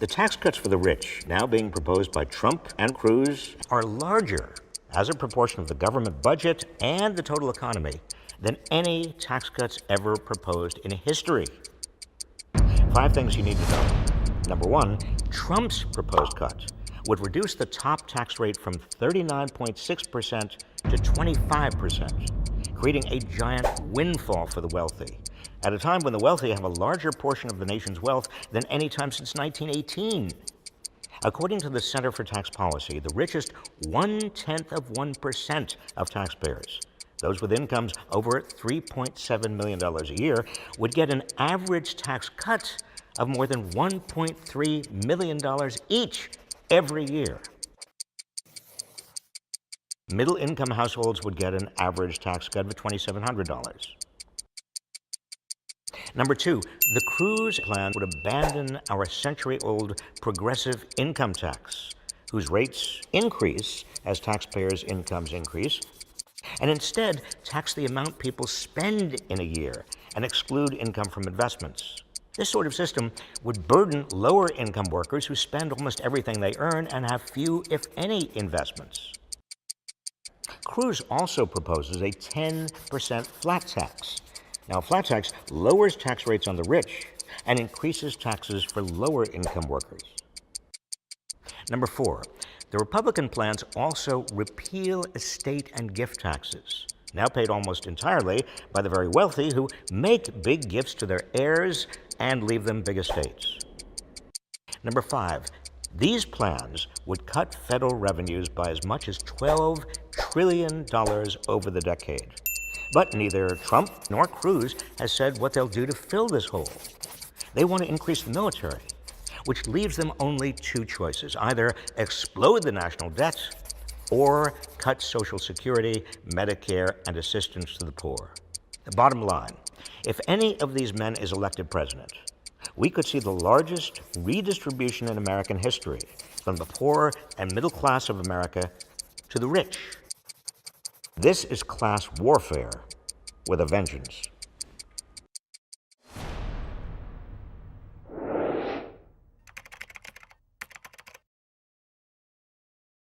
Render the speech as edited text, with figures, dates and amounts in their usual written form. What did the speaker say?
The tax cuts for the rich, now being proposed by Trump and Cruz, are larger as a proportion of the government budget and the total economy than any tax cuts ever proposed in history. 5 things you need to know. Number 1, Trump's proposed cut would reduce the top tax rate from 39.6% to 25%, creating a giant windfall for the wealthy, at a time when the wealthy have a larger portion of the nation's wealth than any time since 1918. According to the Center for Tax Policy, the richest 0.1% of taxpayers, those with incomes over $3.7 million a year, would get an average tax cut of more than $1.3 million each every year. Middle-income households would get an average tax cut of $2,700. Number 2, the Cruz plan would abandon our century-old progressive income tax, whose rates increase as taxpayers' incomes increase, and instead tax the amount people spend in a year and exclude income from investments. This sort of system would burden lower-income workers who spend almost everything they earn and have few, if any, investments. Cruz also proposes a 10% flat tax. Now, a flat tax lowers tax rates on the rich and increases taxes for lower-income workers. Number 4, the Republican plans also repeal estate and gift taxes, now paid almost entirely by the very wealthy who make big gifts to their heirs and leave them big estates. Number 5, these plans would cut federal revenues by as much as $12 trillion over the decade. But neither Trump nor Cruz has said what they'll do to fill this hole. They want to increase the military, which leaves them only 2 choices: either explode the national debt or cut Social Security, Medicare, and assistance to the poor. The bottom line, if any of these men is elected president, we could see the largest redistribution in American history, from the poor and middle class of America to the rich. This is class warfare with a vengeance.